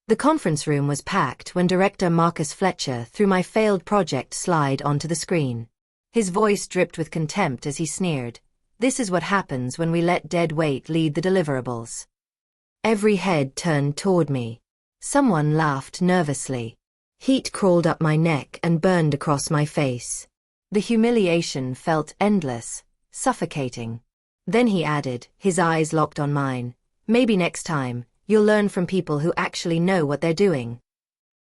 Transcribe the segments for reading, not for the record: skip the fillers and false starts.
The conference room was packed when director Marcus Fletcher threw my failed project slide onto the screen. His voice dripped with contempt as he sneered, "This is what happens when we let dead weight lead the deliverables." Every head turned toward me. Someone laughed nervously. Heat crawled up my neck and burned across my face. The humiliation felt endless, suffocating. Then he added, his eyes locked on mine, "Maybe next time, you'll learn from people who actually know what they're doing."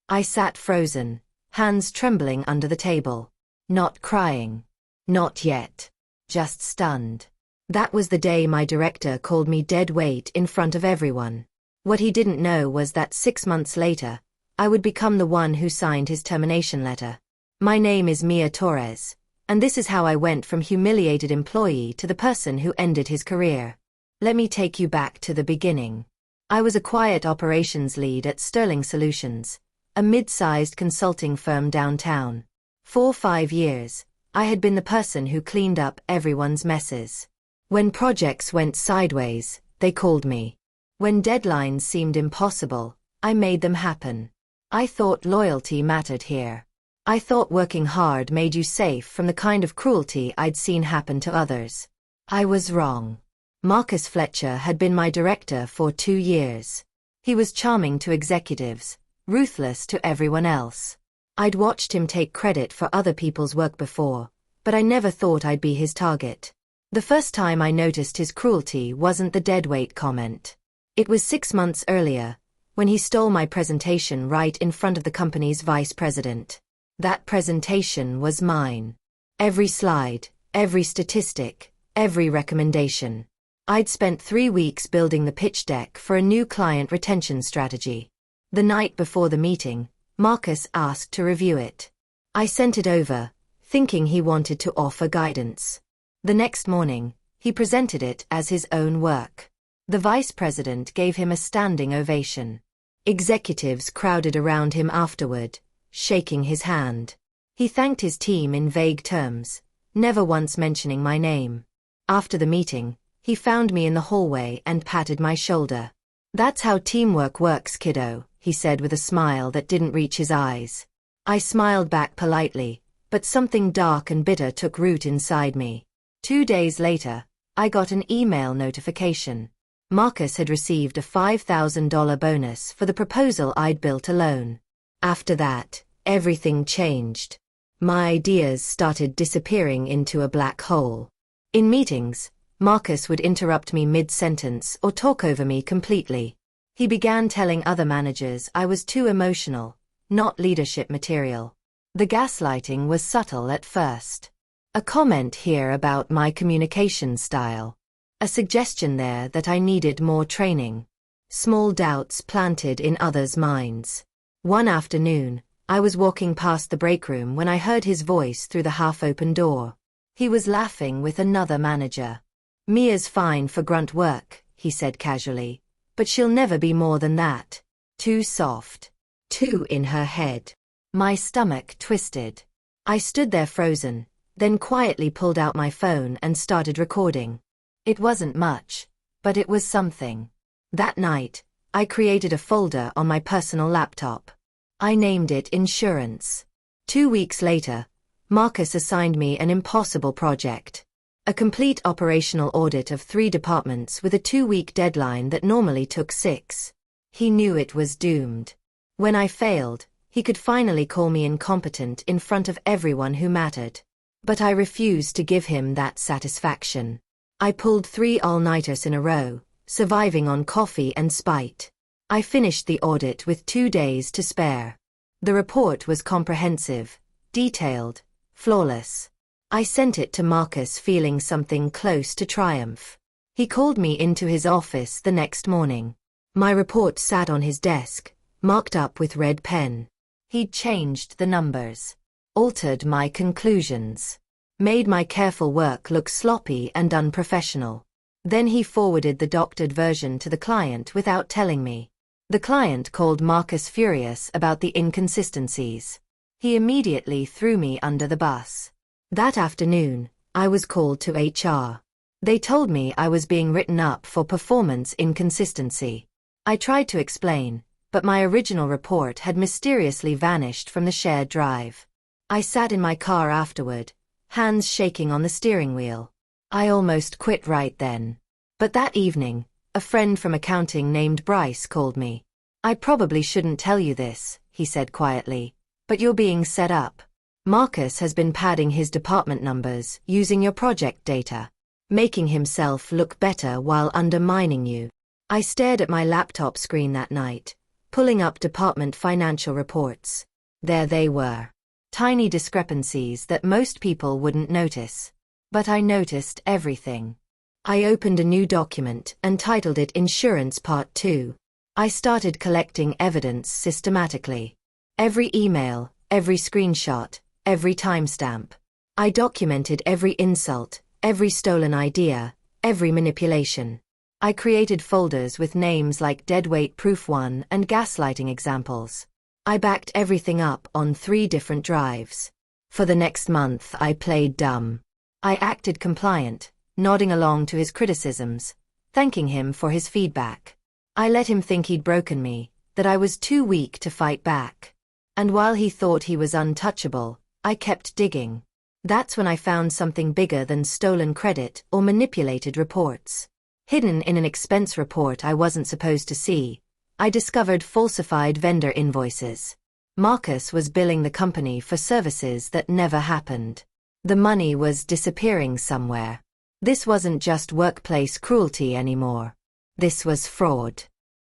I sat frozen, hands trembling under the table. Not crying. Not yet. Just stunned. That was the day my director called me dead weight in front of everyone. What he didn't know was that 6 months later, I would become the one who signed his termination letter. My name is Mia Torres, and this is how I went from humiliated employee to the person who ended his career. Let me take you back to the beginning. I was a quiet operations lead at Sterling Solutions, a mid-sized consulting firm downtown. For 5 years, I had been the person who cleaned up everyone's messes. When projects went sideways, they called me. When deadlines seemed impossible, I made them happen. I thought loyalty mattered here. I thought working hard made you safe from the kind of cruelty I'd seen happen to others. I was wrong. Marcus Fletcher had been my director for 2 years. He was charming to executives, ruthless to everyone else. I'd watched him take credit for other people's work before, but I never thought I'd be his target. The first time I noticed his cruelty wasn't the deadweight comment. It was 6 months earlier, when he stole my presentation right in front of the company's vice president. That presentation was mine. Every slide, every statistic, every recommendation. I'd spent 3 weeks building the pitch deck for a new client retention strategy. The night before the meeting, Marcus asked to review it. I sent it over, thinking he wanted to offer guidance. The next morning, he presented it as his own work. The vice president gave him a standing ovation. Executives crowded around him afterward, shaking his hand. He thanked his team in vague terms, never once mentioning my name. After the meeting, he found me in the hallway and patted my shoulder. "That's how teamwork works, kiddo," he said with a smile that didn't reach his eyes. I smiled back politely, but something dark and bitter took root inside me. 2 days later, I got an email notification. Marcus had received a $5,000 bonus for the proposal I'd built alone. After that, everything changed. My ideas started disappearing into a black hole. In meetings, Marcus would interrupt me mid-sentence or talk over me completely. He began telling other managers I was too emotional, not leadership material. The gaslighting was subtle at first. A comment here about my communication style. A suggestion there that I needed more training. Small doubts planted in others' minds. One afternoon, I was walking past the break room when I heard his voice through the half-open door. He was laughing with another manager. "Mia's fine for grunt work," he said casually, "but she'll never be more than that. Too soft. Too in her head." My stomach twisted. I stood there frozen, then quietly pulled out my phone and started recording. It wasn't much, but it was something. That night, I created a folder on my personal laptop. I named it Insurance. 2 weeks later, Marcus assigned me an impossible project. A complete operational audit of 3 departments with a 2-week deadline that normally took 6. He knew it was doomed. When I failed, he could finally call me incompetent in front of everyone who mattered. But I refused to give him that satisfaction. I pulled 3 all-nighters in a row, surviving on coffee and spite. I finished the audit with 2 days to spare. The report was comprehensive, detailed, flawless. I sent it to Marcus feeling something close to triumph. He called me into his office the next morning. My report sat on his desk, marked up with red pen. He'd changed the numbers, altered my conclusions, made my careful work look sloppy and unprofessional. Then he forwarded the doctored version to the client without telling me. The client called Marcus furious about the inconsistencies. He immediately threw me under the bus. That afternoon, I was called to HR. They told me I was being written up for performance inconsistency. I tried to explain, but my original report had mysteriously vanished from the shared drive. I sat in my car afterward, hands shaking on the steering wheel. I almost quit right then. But that evening, a friend from accounting named Bryce called me. "I probably shouldn't tell you this," he said quietly, "but you're being set up. Marcus has been padding his department numbers using your project data, making himself look better while undermining you." I stared at my laptop screen that night, pulling up department financial reports. There they were. Tiny discrepancies that most people wouldn't notice. But I noticed everything. I opened a new document and titled it Insurance Part 2. I started collecting evidence systematically. Every email, every screenshot, every timestamp. I documented every insult, every stolen idea, every manipulation. I created folders with names like Deadweight Proof 1 and Gaslighting Examples. I backed everything up on 3 different drives. For the next month I played dumb. I acted compliant, nodding along to his criticisms, thanking him for his feedback. I let him think he'd broken me, that I was too weak to fight back. And while he thought he was untouchable, I kept digging. That's when I found something bigger than stolen credit or manipulated reports. Hidden in an expense report I wasn't supposed to see, I discovered falsified vendor invoices. Marcus was billing the company for services that never happened. The money was disappearing somewhere. This wasn't just workplace cruelty anymore. This was fraud.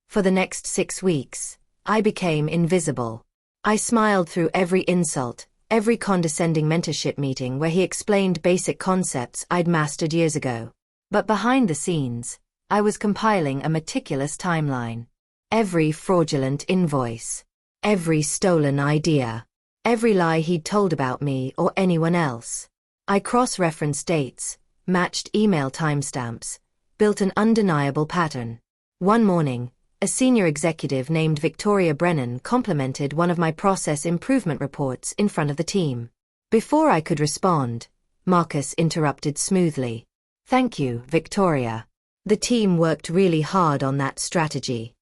For the next 6 weeks, I became invisible. I smiled through every insult, every condescending mentorship meeting where he explained basic concepts I'd mastered years ago. But behind the scenes, I was compiling a meticulous timeline. Every fraudulent invoice, every stolen idea, every lie he'd told about me or anyone else. I cross-referenced dates, matched email timestamps, built an undeniable pattern. One morning, a senior executive named Victoria Brennan complimented one of my process improvement reports in front of the team. Before I could respond, Marcus interrupted smoothly. "Thank you, Victoria. The team worked really hard on that strategy."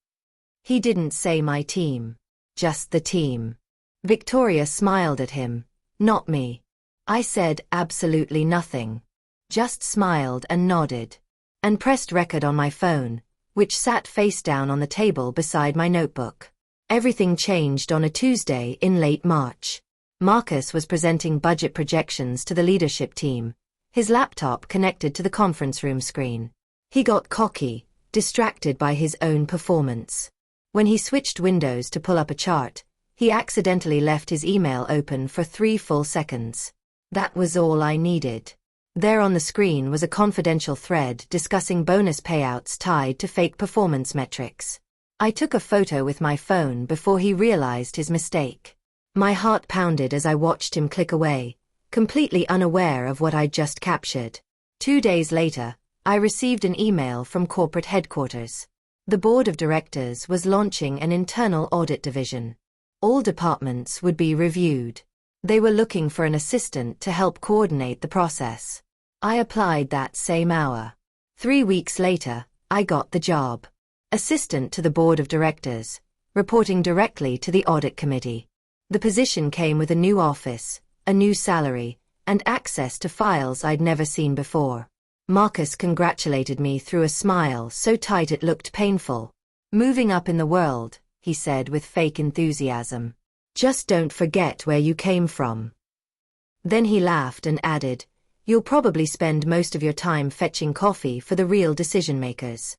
He didn't say my team, just the team. Victoria smiled at him, not me. I said absolutely nothing, just smiled and nodded, and pressed record on my phone, which sat face down on the table beside my notebook. Everything changed on a Tuesday in late March. Marcus was presenting budget projections to the leadership team, his laptop connected to the conference room screen. He got cocky, distracted by his own performance. When he switched windows to pull up a chart, he accidentally left his email open for 3 full seconds. That was all I needed. There on the screen was a confidential thread discussing bonus payouts tied to fake performance metrics. I took a photo with my phone before he realized his mistake. My heart pounded as I watched him click away, completely unaware of what I'd just captured. 2 days later, I received an email from corporate headquarters. The board of directors was launching an internal audit division. All departments would be reviewed. They were looking for an assistant to help coordinate the process. I applied that same hour. 3 weeks later, I got the job. Assistant to the board of directors, reporting directly to the audit committee. The position came with a new office, a new salary, and access to files I'd never seen before. Marcus congratulated me through a smile so tight it looked painful. "Moving up in the world," he said with fake enthusiasm. "Just don't forget where you came from." Then he laughed and added, "You'll probably spend most of your time fetching coffee for the real decision makers."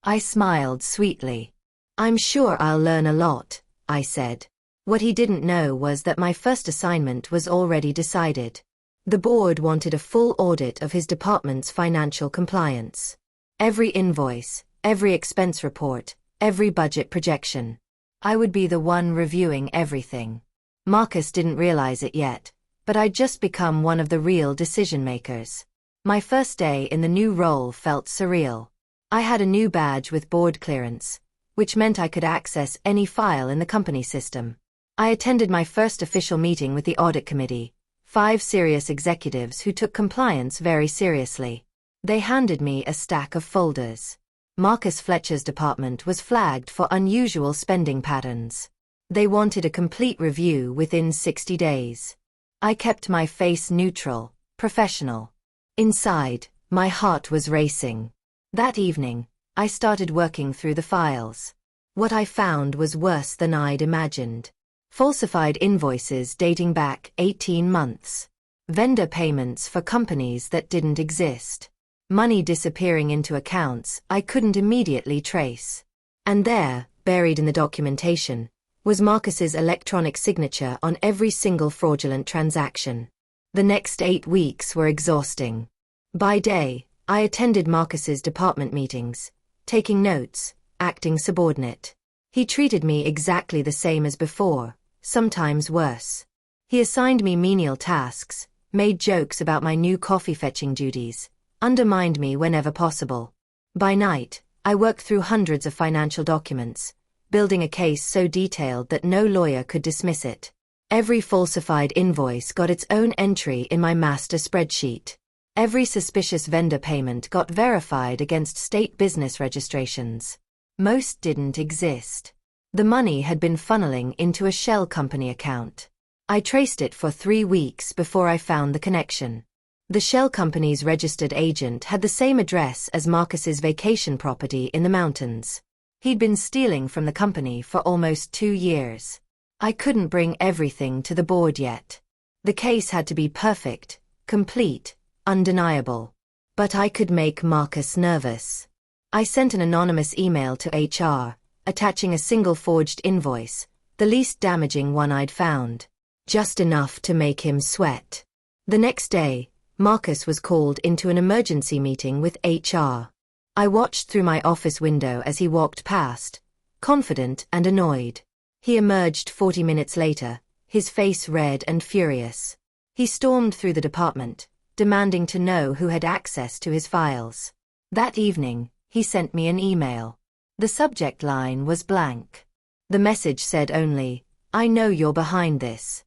I smiled sweetly. "I'm sure I'll learn a lot," I said. What he didn't know was that my first assignment was already decided. The board wanted a full audit of his department's financial compliance. Every invoice, every expense report, every budget projection. I would be the one reviewing everything. Marcus didn't realize it yet, but I'd just become one of the real decision makers. My first day in the new role felt surreal. I had a new badge with board clearance, which meant I could access any file in the company system. I attended my first official meeting with the audit committee, 5 serious executives who took compliance very seriously. They handed me a stack of folders. Marcus Fletcher's department was flagged for unusual spending patterns. They wanted a complete review within 60 days. I kept my face neutral, professional. Inside, my heart was racing. That evening, I started working through the files. What I found was worse than I'd imagined. Falsified invoices dating back 18 months. Vendor payments for companies that didn't exist. Money disappearing into accounts I couldn't immediately trace. And there, buried in the documentation, was Marcus's electronic signature on every single fraudulent transaction. The next 8 weeks were exhausting. By day, I attended Marcus's department meetings, taking notes, acting subordinate. He treated me exactly the same as before, sometimes worse. He assigned me menial tasks, made jokes about my new coffee-fetching duties, undermined me whenever possible. By night, I worked through hundreds of financial documents, building a case so detailed that no lawyer could dismiss it. Every falsified invoice got its own entry in my master spreadsheet. Every suspicious vendor payment got verified against state business registrations. Most didn't exist. The money had been funneling into a shell company account. I traced it for 3 weeks before I found the connection. The shell company's registered agent had the same address as Marcus's vacation property in the mountains. He'd been stealing from the company for almost 2 years. I couldn't bring everything to the board yet. The case had to be perfect, complete, undeniable. But I could make Marcus nervous. I sent an anonymous email to HR, attaching a single forged invoice, the least damaging one I'd found. Just enough to make him sweat. The next day, Marcus was called into an emergency meeting with HR. I watched through my office window as he walked past, confident and annoyed. He emerged 40 minutes later, his face red and furious. He stormed through the department, demanding to know who had access to his files. That evening, he sent me an email. The subject line was blank. The message said only, "I know you're behind this."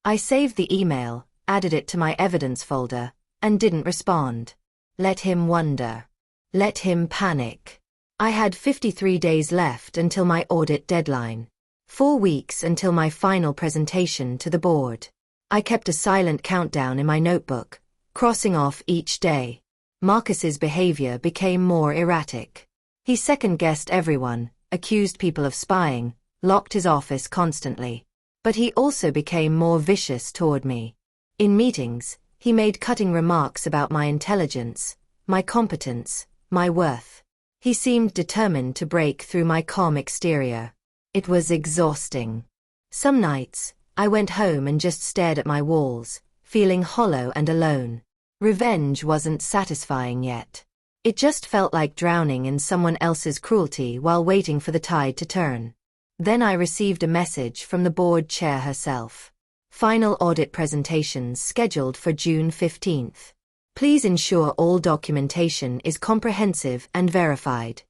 I saved the email, added it to my evidence folder, and didn't respond. Let him wonder. Let him panic. I had 53 days left until my audit deadline. 4 weeks until my final presentation to the board. I kept a silent countdown in my notebook, crossing off each day. Marcus's behavior became more erratic. He second-guessed everyone, accused people of spying, locked his office constantly. But he also became more vicious toward me. In meetings, he made cutting remarks about my intelligence, my competence, my worth. He seemed determined to break through my calm exterior. It was exhausting. Some nights, I went home and just stared at my walls, feeling hollow and alone. Revenge wasn't satisfying yet. It just felt like drowning in someone else's cruelty while waiting for the tide to turn. Then I received a message from the board chair herself. Final audit presentations scheduled for June 15th. Please ensure all documentation is comprehensive and verified.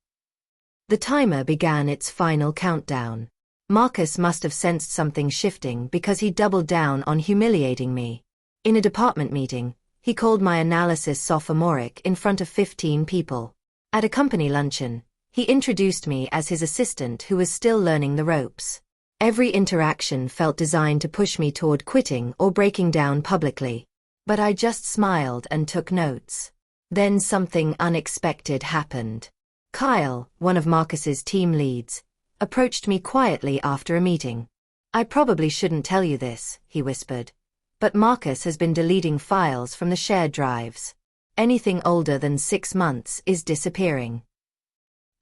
The timer began its final countdown. Marcus must have sensed something shifting because he doubled down on humiliating me. In a department meeting, he called my analysis sophomoric in front of 15 people. At a company luncheon, he introduced me as his assistant who was still learning the ropes. Every interaction felt designed to push me toward quitting or breaking down publicly. But I just smiled and took notes. Then something unexpected happened. Kyle, one of Marcus's team leads, approached me quietly after a meeting. "I probably shouldn't tell you this," he whispered, "but Marcus has been deleting files from the shared drives. Anything older than 6 months is disappearing."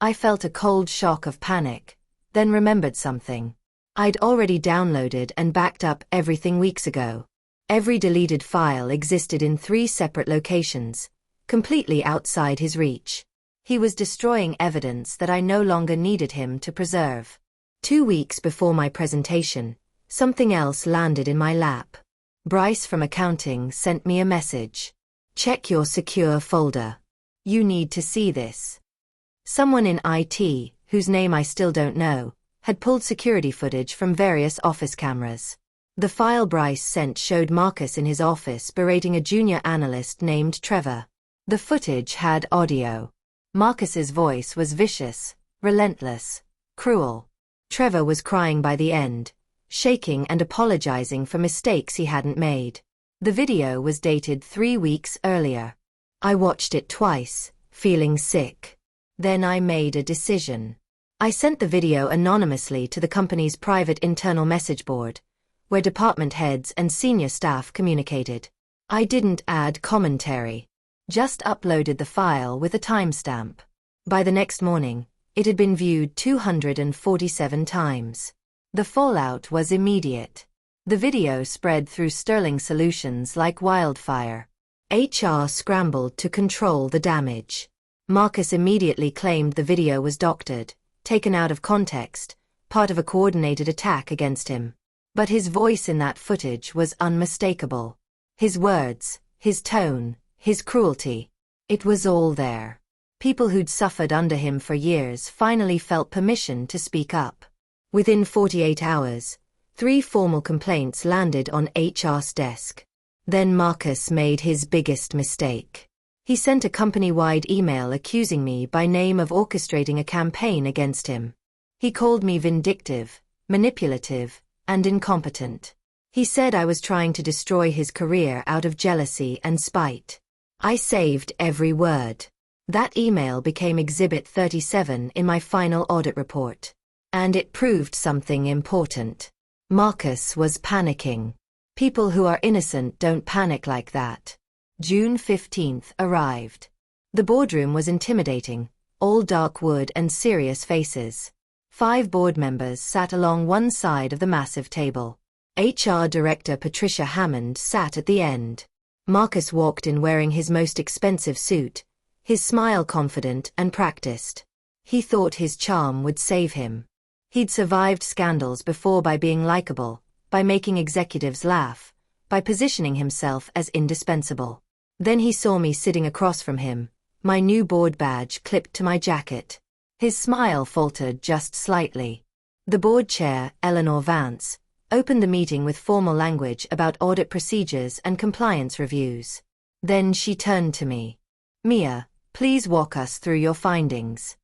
I felt a cold shock of panic, then remembered something. I'd already downloaded and backed up everything weeks ago. Every deleted file existed in 3 separate locations, completely outside his reach. He was destroying evidence that I no longer needed him to preserve. 2 weeks before my presentation, something else landed in my lap. Bryce from accounting sent me a message. "Check your secure folder. You need to see this." Someone in IT, whose name I still don't know, had pulled security footage from various office cameras. The file Bryce sent showed Marcus in his office berating a junior analyst named Trevor. The footage had audio. Marcus's voice was vicious, relentless, cruel. Trevor was crying by the end, shaking and apologizing for mistakes he hadn't made. The video was dated 3 weeks earlier. I watched it twice, feeling sick. Then I made a decision. I sent the video anonymously to the company's private internal message board, where department heads and senior staff communicated. I didn't add commentary, just uploaded the file with a timestamp. By the next morning, it had been viewed 247 times. The fallout was immediate. The video spread through Sterling Solutions like wildfire. HR scrambled to control the damage. Marcus immediately claimed the video was doctored, taken out of context, part of a coordinated attack against him. But his voice in that footage was unmistakable. His words, his tone, his cruelty. It was all there. People who'd suffered under him for years finally felt permission to speak up. Within 48 hours, 3 formal complaints landed on HR's desk. Then Marcus made his biggest mistake. He sent a company-wide email accusing me by name of orchestrating a campaign against him. He called me vindictive, manipulative, and incompetent. He said I was trying to destroy his career out of jealousy and spite. I saved every word. That email became Exhibit 37 in my final audit report. And it proved something important. Marcus was panicking. People who are innocent don't panic like that. June 15th arrived. The boardroom was intimidating, all dark wood and serious faces. 5 board members sat along one side of the massive table. HR Director Patricia Hammond sat at the end. Marcus walked in wearing his most expensive suit, his smile confident and practiced. He thought his charm would save him. He'd survived scandals before by being likable, by making executives laugh, by positioning himself as indispensable. Then he saw me sitting across from him, my new board badge clipped to my jacket. His smile faltered just slightly. The board chair, Eleanor Vance, opened the meeting with formal language about audit procedures and compliance reviews. Then she turned to me. "Mia, please walk us through your findings."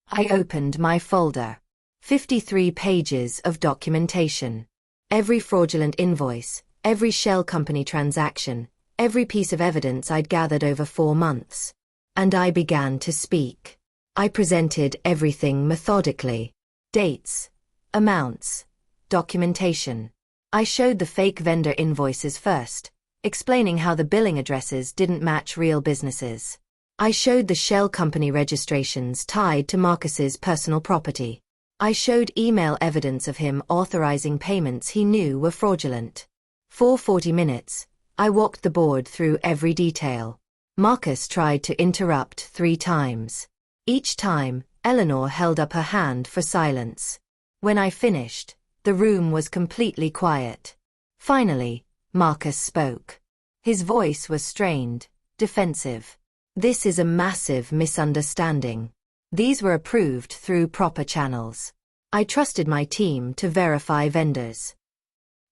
I opened my folder. 53 pages of documentation. Every fraudulent invoice, every shell company transaction, every piece of evidence I'd gathered over 4 months. And I began to speak. I presented everything methodically. Dates, amounts, documentation. I showed the fake vendor invoices first, explaining how the billing addresses didn't match real businesses. I showed the shell company registrations tied to Marcus's personal property. I showed email evidence of him authorizing payments he knew were fraudulent. For 40 minutes, I walked the board through every detail. Marcus tried to interrupt 3 times. Each time, Eleanor held up her hand for silence. When I finished, the room was completely quiet. Finally, Marcus spoke. His voice was strained, defensive. "This is a massive misunderstanding. These were approved through proper channels. I trusted my team to verify vendors."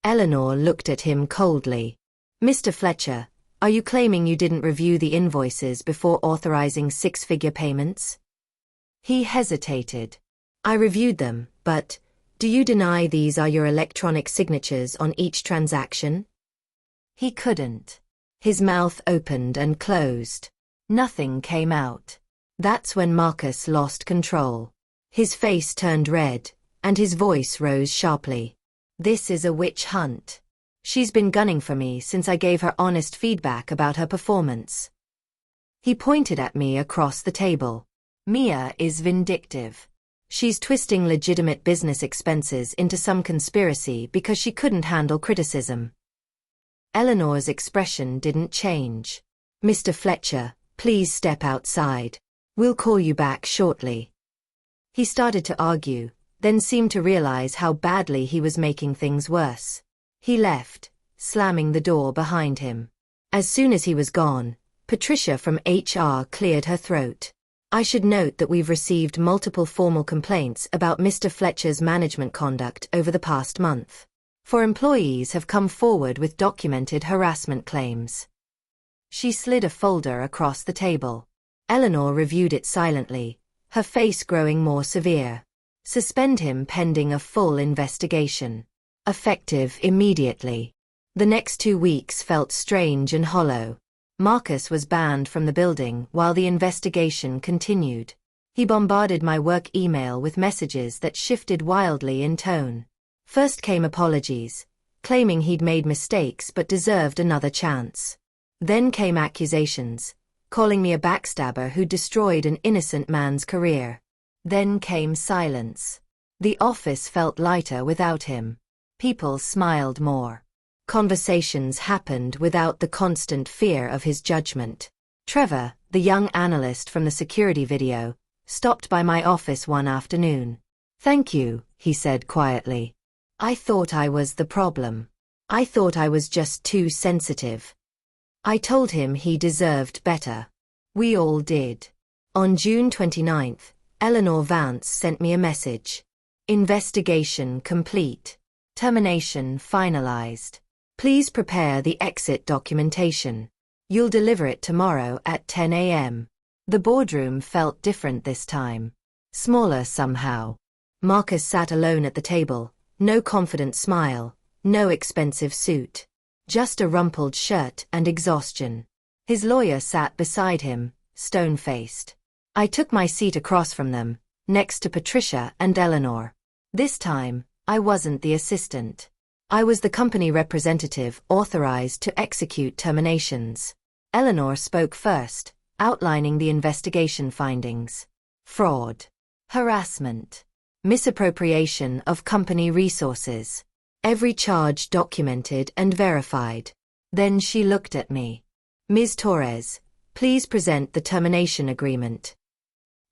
Eleanor looked at him coldly. "Mr. Fletcher, are you claiming you didn't review the invoices before authorizing 6-figure payments?" He hesitated. "I reviewed them, but do you deny these are your electronic signatures on each transaction?" He couldn't. His mouth opened and closed. Nothing came out. That's when Marcus lost control. His face turned red, and his voice rose sharply. "This is a witch hunt. She's been gunning for me since I gave her honest feedback about her performance." He pointed at me across the table. "Mia is vindictive. She's twisting legitimate business expenses into some conspiracy because she couldn't handle criticism." Eleanor's expression didn't change. "Mr. Fletcher, please step outside. We'll call you back shortly." He started to argue, then seemed to realize how badly he was making things worse. He left, slamming the door behind him. As soon as he was gone, Patricia from HR cleared her throat. "I should note that we've received multiple formal complaints about Mr. Fletcher's management conduct over the past month. 4 employees have come forward with documented harassment claims." She slid a folder across the table. Eleanor reviewed it silently, her face growing more severe. Suspend him pending a full investigation. Effective immediately. The next 2 weeks felt strange and hollow. Marcus was banned from the building while the investigation continued. He bombarded my work email with messages that shifted wildly in tone. First came apologies, claiming he'd made mistakes but deserved another chance. Then came accusations, calling me a backstabber who destroyed an innocent man's career. Then came silence. The office felt lighter without him. People smiled more. Conversations happened without the constant fear of his judgment. Trevor, the young analyst from the security video, stopped by my office one afternoon. "Thank you," he said quietly. "I thought I was the problem. I thought I was just too sensitive." I told him he deserved better. We all did. On June 29th, Eleanor Vance sent me a message. Investigation complete. Termination finalized. Please prepare the exit documentation. You'll deliver it tomorrow at 10 a.m. The boardroom felt different this time. Smaller somehow. Marcus sat alone at the table, no confident smile, no expensive suit. Just a rumpled shirt and exhaustion. His lawyer sat beside him, stone-faced. I took my seat across from them, next to Patricia and Eleanor. This time, I wasn't the assistant. I was the company representative authorized to execute terminations. Eleanor spoke first, outlining the investigation findings. Fraud. Harassment. Misappropriation of company resources. Every charge documented and verified. Then she looked at me. "Ms. Torres, please present the termination agreement."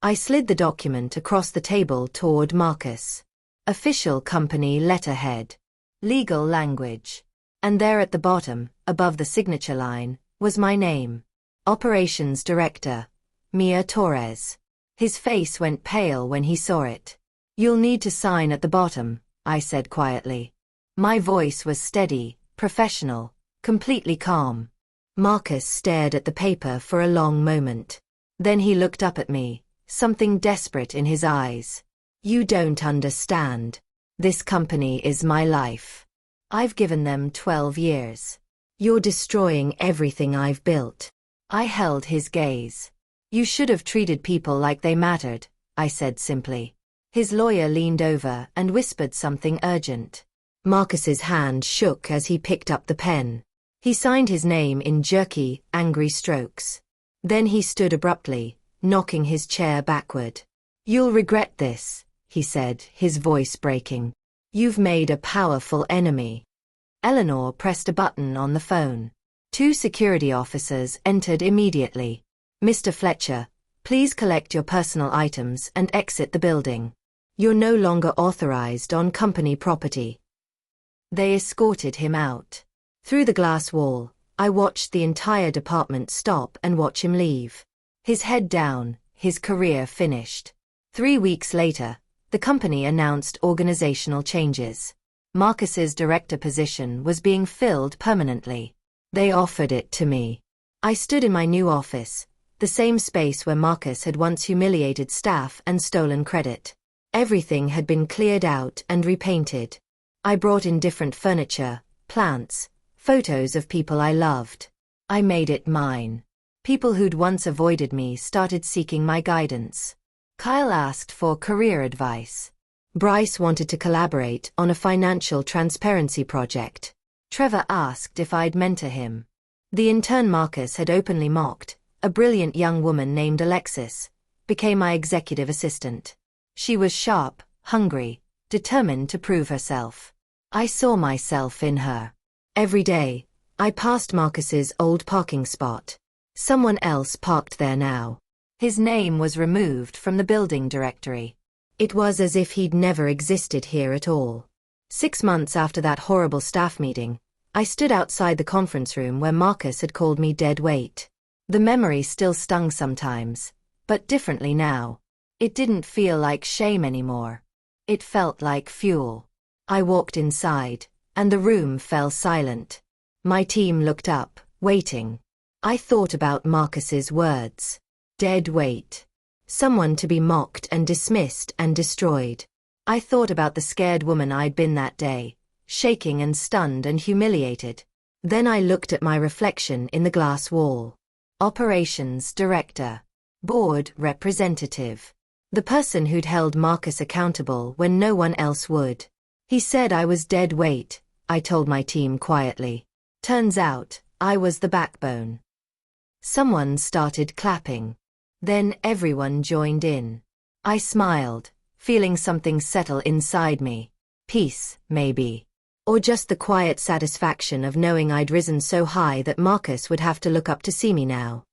I slid the document across the table toward Marcus. Official company letterhead. Legal language. And there at the bottom, above the signature line, was my name. Operations Director, Mia Torres. His face went pale when he saw it. "You'll need to sign at the bottom," I said quietly. My voice was steady, professional, completely calm. Marcus stared at the paper for a long moment. Then he looked up at me, something desperate in his eyes. "You don't understand. This company is my life. I've given them 12 years. You're destroying everything I've built." I held his gaze. "You should have treated people like they mattered," I said simply. His lawyer leaned over and whispered something urgent. Marcus's hand shook as he picked up the pen. He signed his name in jerky, angry strokes. Then he stood abruptly, knocking his chair backward. "You'll regret this," he said, his voice breaking. "You've made a powerful enemy." Eleanor pressed a button on the phone. 2 security officers entered immediately. "Mr. Fletcher, please collect your personal items and exit the building. You're no longer authorized on company property." They escorted him out. Through the glass wall, I watched the entire department stop and watch him leave. His head down, his career finished. 3 weeks later, the company announced organizational changes. Marcus's director position was being filled permanently. They offered it to me. I stood in my new office, the same space where Marcus had once humiliated staff and stolen credit. Everything had been cleared out and repainted. I brought in different furniture, plants, photos of people I loved. I made it mine. People who'd once avoided me started seeking my guidance. Kyle asked for career advice. Bryce wanted to collaborate on a financial transparency project. Trevor asked if I'd mentor him. The intern Marcus had openly mocked, a brilliant young woman named Alexis, became my executive assistant. She was sharp, hungry, determined to prove herself. I saw myself in her. Every day, I passed Marcus's old parking spot. Someone else parked there now. His name was removed from the building directory. It was as if he'd never existed here at all. 6 months after that horrible staff meeting, I stood outside the conference room where Marcus had called me dead weight. The memory still stung sometimes, but differently now. It didn't feel like shame anymore. It felt like fuel. I walked inside, and the room fell silent. My team looked up, waiting. I thought about Marcus's words. Dead weight. Someone to be mocked and dismissed and destroyed. I thought about the scared woman I'd been that day, shaking and stunned and humiliated. Then I looked at my reflection in the glass wall. Operations Director. Board Representative. The person who'd held Marcus accountable when no one else would. He said I was dead weight, I told my team quietly. Turns out, I was the backbone. Someone started clapping. Then everyone joined in. I smiled, feeling something settle inside me. Peace, maybe. Or just the quiet satisfaction of knowing I'd risen so high that Marcus would have to look up to see me now.